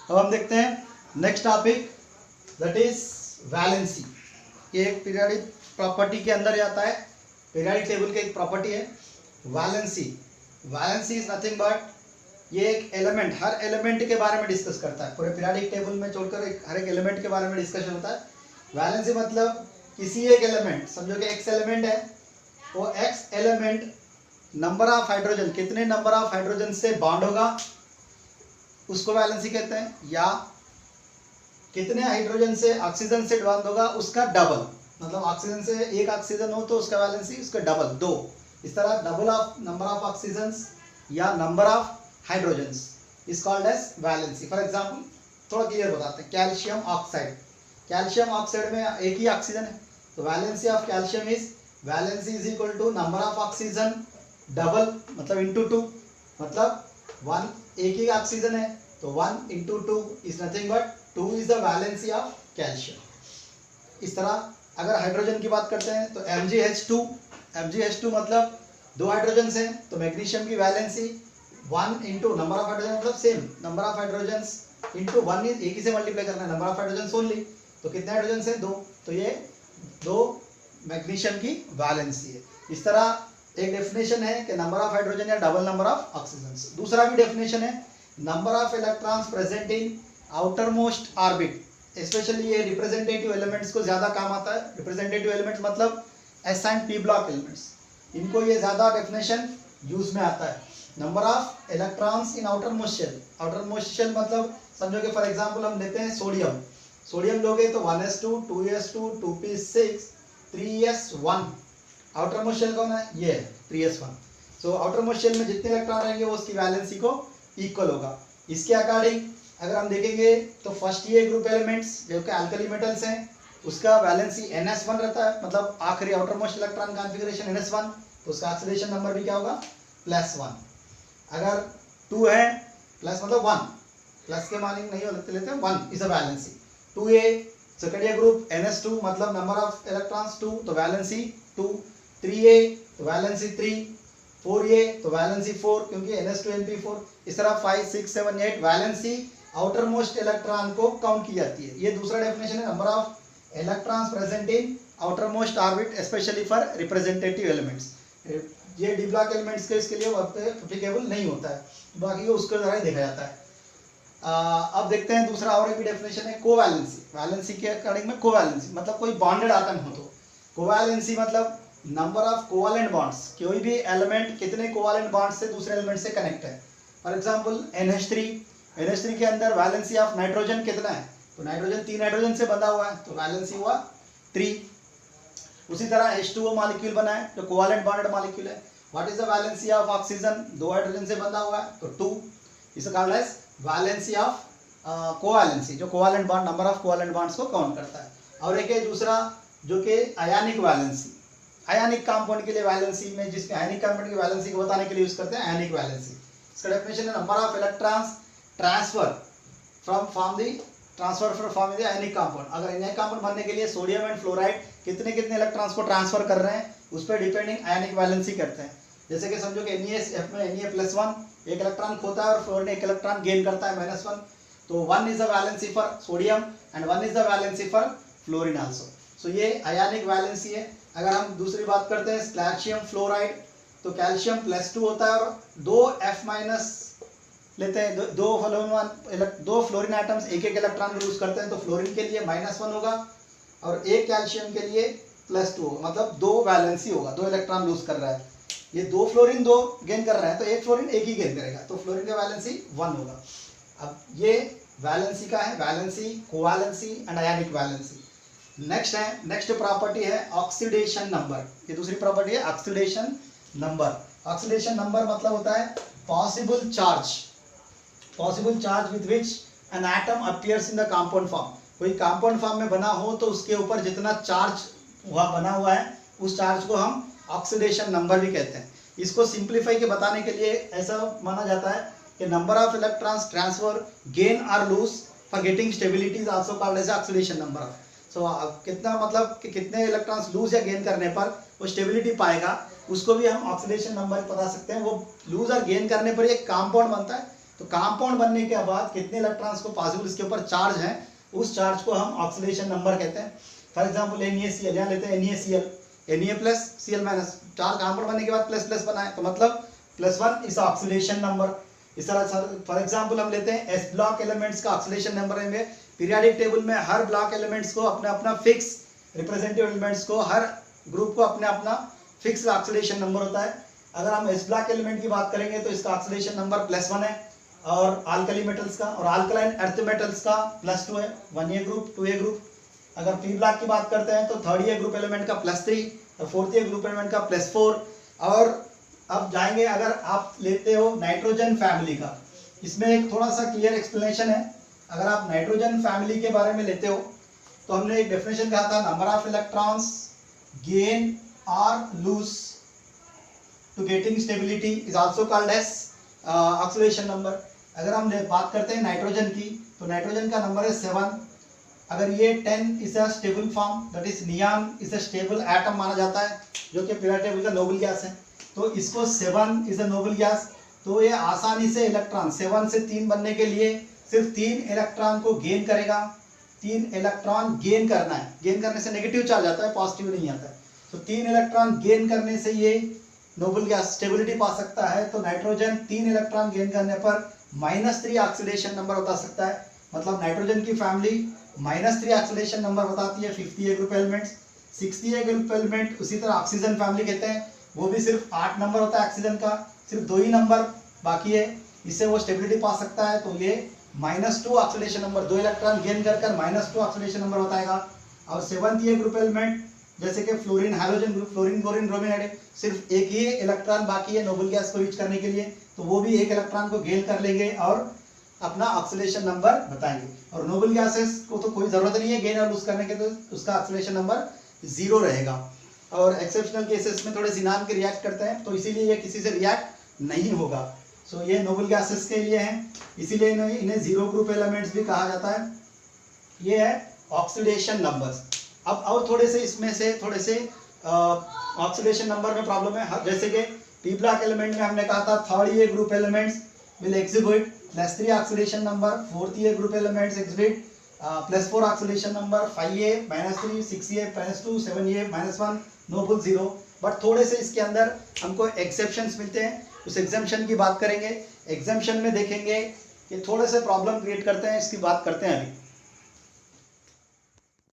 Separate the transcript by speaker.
Speaker 1: अब हम देखते हैं next topic, that is valency. ये एक पीरियोडिक प्रॉपर्टी के अंदर आता है, पीरियोडिक टेबल की एक प्रॉपर्टी है valency. Valency is nothing but, ये एक एलिमेंट, हर एलिमेंट के बारे में डिस्कस करता है। पूरे पीरियोडिक टेबल में छोड़कर हर एक एलिमेंट के बारे में डिस्कशन होता है। वैलेंसी मतलब किसी एक एलिमेंट, समझो कि एक्स एलिमेंट है, वो x element number of hydrogen, कितने नंबर ऑफ हाइड्रोजन से बॉन्ड होगा उसको वैलेंसी कहते हैं, या कितने हाइड्रोजन से ऑक्सीजन से बॉन्ड होगा उसका डबल, मतलब ऑक्सीजन से एक ऑक्सीजन हो तो उसका वैलेंसी उसका डबल, दो। इस तरह double of number of oxygen या number of hydrogens is called as valency. For example थोड़ा क्लियर बताते हैं, कैल्शियम ऑक्साइड, कैल्शियम ऑक्साइड में एक ही ऑक्सीजन है, तो valency of calcium is, valency is equal to number of oxygen double, मतलब इंटू टू, मतलब वन, एक ही ऑक्सीजन है तो one into two is nothing but two is the valency of calcium. इस तरह अगर हाइड्रोजन की बात करते हैं तो MgH2, MgH2 मतलब दो हाइड्रोजन हैं, तो मैग्नीशियम की valency one into number of hydrogen, मतलब same number of hydrogen into one, एक ही से मल्टीप्लाई करना है, नंबर ऑफ हाइड्रोजन ओनली, तो कितने हाइड्रोजन हैं, दो, तो ये दो मैग्नीशियम की वैलेंसी है। इस तरह एक डेफिनेशन है कि नंबर ऑफ हाइड्रोजन या डबल नंबर ऑफ ऑक्सीजन। दूसरा भी डेफिनेशन है, number of electrons present in outermost orbit, specially ये रिप्रेजेंटेटिव एलिमेंट्स को ज्यादा काम आता है। रिप्रेजेंटेटिव एलिमेंट्स मतलब S and P block elements, इनको ये ज्यादा डेफिनेशन यूज में आता है। Number of electrons in outermost shell, outermost shell मतलब समझो कि फॉर एग्जांपल हम लेते हैं सोडियम, सोडियम लोगे तो 1s2 2s2 2p6 3s1, outer most shell कौन है, ये 3s1। So outer most shell में जितने इलेक्ट्रॉन रहेंगे वो उसकी वैलेंसी को इक्वल होगा। इसके अकॉर्डिंग अगर हम देखेंगे तो फर्स्ट ये ग्रुप एलिमेंट्स जो कि अल्कली मेटल्स हैं उसका वैलेंसी NS1 रहता है, मतलब आखिरी outer most electron configuration NS1, तो उसका ऑक्सीडेशन नंबर भी क्या होगा, +1। अगर 2 है, प्लस मतलब 1, प्लस के मानिंग नहीं हो लेते हैं, 1 is a valency. 2A second group NS2 मतलब नंबर ऑफ इलेक्ट्रॉन्स 2, तो वैलेंसी 2। 3A तो वैलेंसी 3, 4A तो वैलेंसी 4 क्योंकि NS2NP4। इस तरह 5 6 7 8 वैलेंसी आउटर मोस्ट इलेक्ट्रॉन को काउंट की जाती है। ये दूसरा डेफिनेशन है, number of electrons present in outermost orbit specially for representative elements. ये डी ब्लॉक एलिमेंट्स के इसके लिए एप्लीकेबल नहीं होता है, बाकी उसके द्वारा ही देखा जाता है। अब देखते हैं दूसरा और एक भी डेफिनेशन है, कोवैलेंसी। वैलेंसी के अकॉर्डिंग में कोवैलेंसी मतलब कोई बॉन्डेड आटम हो तो, कोवैलेंसी मतलब नंबर ऑफ कोवैलेंट बॉन्ड्स, कोई भी एलिमेंट कितने कोवैलेंट बॉन्ड्स से दूसरे एलिमेंट से कनेक्ट है। फॉर एग्जांपल NH3 के अंदर वैलेंसी ऑफ नाइट्रोजन कितना है, तो नाइट्रोजन 3 हाइड्रोजन से बंधा हुआ है तो वैलेंसी हुआ 3। उसी तरह H2O मॉलिक्यूल बना है जो कोवैलेंट बॉन्डेड मॉलिक्यूल है, what is the valency of oxygen, 2 hydrogen से बंधा हुआ है तो 2, इसे called as valency of covalency, जो covalent bond, number of covalent bonds को काउंट करता है। और एक है दूसरा जो कि आयनिक वैलेंसी, आयनिक कंपाउंड के लिए वैलेंसी में, जिसमें आयनिक कंपाउंड की वैलेंसी को बताने के लिए यूज करते हैं आयनिक वैलेंसी। इसका डेफिनेशन है, number of electrons transfer from the ionic compound. अगर आयनिक कंपाउंड बनने के लिए सोडियम एंड फ्लोराइड कितने कितने इलेक्ट्रॉन्स को ट्रांसफर कर रहे हैं उस पर डिपेंडिंग आयनिक वैलेंसी करते हैं। जैसे कि समझो कि NaF में Na+1 एक इलेक्ट्रॉन खोता है और फ्लोरीन एक इलेक्ट्रॉन गेन करता है -1, तो 1 is the valency for sodium and 1 is the valency for fluorine also. So ये आयनिक वैलेंसी है। अगर हम दूसरी बात करते हैं कैल्शियम फ्लोराइड, तो कैल्शियम +2 होता है और 2 F- लेते हैं, दो फ्लोरीन आइटम्स एक एक इलेक्ट्रॉन यूज करते हैं, तो फ्लोरीन के लिए -1 होगा और एक कैल्शियम के लिए +2 होगा, मतलब 2 वैलेंसी होगा, 2 इलेक्ट्रॉन लूज कर रहा है। ये 2 फ्लोरीन 2 गेन कर रहा है तो एक फ्लोरीन एक ही गेन करेगा, तो फ्लोरीन का वैलेंसी 1 होगा। अब ये वैलेंसी का है, valency, covalency and ionic valency. Next property है ऑक्सीडेशन नंबर। ये दूसरी प्रॉपर्टी है ऑक्सीडेशन नंबर। ऑक्सीडेशन नंबर मतलब होता है possible charge with which an atom appears in the compound form. कोई कंपाउंड फॉर्म में बना हो तो उसके ऊपर जितना चार्ज बना हुआ है उस चार्ज को हम ऑक्सीडेशन नंबर भी कहते हैं। इसको सिंप्लीफाई के बताने के लिए ऐसा माना जाता है कि number of electrons transfer gain और lose for getting stability is also called as oxidation number. So कितना मतलब कि कितने इलेक्ट्रॉन्स लूज या गेन करने पर वो स्टेबिलिटी पाएगा, उसको भी हम ऑक्सीडेशन नंबर बता सकते हैं। वो लूज और गेन करने पर एक कंपाउंड बनता है तो कंपाउंड बनने के बाद कितने इलेक्ट्रॉन्स को पॉसिबल इसके ऊपर चार्ज है, उस चार्ज को हम ऑक्सीडेशन नंबर कहते हैं। फॉर एग्जांपल NaCl, यहाँ लेते हैं NaCl, Na plus Cl minus, चार कंपाउंड बनने के बाद प्लस प्लस बना है, तो मतलब +1 इज ऑक्सीडेशन नंबर। इस तरह फॉर एग्जांपल हम लेते हैं S ब्लॉक एलिमेंट्स का ऑक्सीडेशन नंबर है, पीरियोडिक टेबल में हर ब्लॉक एलिमेंट्स को अपना अपना फिक्स, रिप्रेजेंटेटिव एलिमेंट्स को हर ग्रुप को अपना अपना फिक्स ऑक्सीडेशन नंबर होता है। अगर हम S ब्लॉक एलिमेंट की बात करेंगे तो इसका ऑक्सीडेशन नंबर +1 है, और अल्कली मेटल्स का और अल्कलाइन अर्थ मेटल्स का +2 है, 1A ग्रुप 2A ग्रुप। अगर P ब्लॉक की बात करते हैं तो 3rd ग्रुप एलिमेंट का +3 और 4th ग्रुप एलिमेंट का +4। और अब जाएंगे, अगर आप लेते हो नाइट्रोजन फैमिली का, इसमें एक थोड़ा सा क्लियर एक्सप्लेनेशन है। अगर आप नाइट्रोजन फैमिली के बारे में लेते हो तो हमने एक डेफिनेशन कहा था, नंबर ऑफ इलेक्ट्रॉन्स गेन और lose to getting stability is also called as oxidation number. अगर हम बात करते हैं नाइट्रोजन की, तो नाइट्रोजन का नंबर है 7। अगर ये 10 is a stable form, that is neon is a stable atom माना जाता है, जो कि पीरियोडिक टेबल का नोबल गैस है, तो इसको 7 इज अ नोबल गैस। तो ये आसानी से इलेक्ट्रॉन 7 से 3 बनने के लिए सिर्फ 3 इलेक्ट्रॉन को गेन करेगा। 3 इलेक्ट्रॉन गेन करना है, गेन करने से नेगेटिव चार्ज आता है, पॉजिटिव नहीं आता है। तो 3 इलेक्ट्रॉन गेन करने से ये नोबल गैस स्टेबिलिटी पा सकता है। तो नाइट्रोजन 3 इलेक्ट्रॉन गेन करने पर -3 ऑक्सीडेशन नंबर बता सकता है। मतलब नाइट्रोजन की फैमिली -3 ऑक्सीडेशन नंबर बताती है 50A group elements. 60A group element उसी तरह ऑक्सीजन फैमिली कहते हैं, वो भी सिर्फ 8 नंबर होता है ऑक्सीजन का, सिर्फ 2 ही नंबर बाकी है, इससे वो स्टेबिलिटी पा सकता है। तो ये -2 ऑक्सीडेशन नंबर, 2 इलेक्ट्रॉन गेन कर -2 ऑक्सीडेशन नंबर बताएगा। और 7th ग्रुप एलिमेंट जैसे कि fluorine hydrogen group, fluorine chlorine bromine iodine, सिर्फ एक ही इलेक्ट्रॉन बाकी है नोबल गैस को रीच करने के लिए, तो वो भी एक इलेक्ट्रॉन को गेन कर लेंगे और अपना ऑक्सीडेशन नंबर बताएंगे। और नोबल गैसेस को तो कोई जरूरत नहीं है गेन और लूज करने के, तो उसका ऑक्सीडेशन नंबर 0 रहेगा। और एक्सेप्शनल केसेस में थोड़े जिनान के रिएक्ट करते हैं, तो इसीलिए ये किसी से रिएक्ट नहीं होगा। सो ये नोबल गैसेस के लिए हैं, इसीलिए इन्हें 0 ग्रुप एलिमेंट्स भी कहा जाता है। ये है ऑक्सीडेशन नंबर्स। अब और थोड़े से इसमें से थोड़े से ऑक्सीडेशन नंबर में प्रॉब्लम है, जैसे कि P ब्लॉक एलिमेंट में हमने कहा था 3rd group elements will exhibit +3 oxidation number, 4th group elements exhibit +4 oxidation number, 5A -3, 6A -2, 7A -1, noble 0। But थोड़े से इसके अंदर हमको एक्सेप्शंस मिलते हैं, उस एग्जम्पशन की बात करेंगे। एग्जम्पशन में देखेंगे कि थोड़े से प्रॉब्लम क्रिएट करते हैं, इसकी बात करते हैं अभी।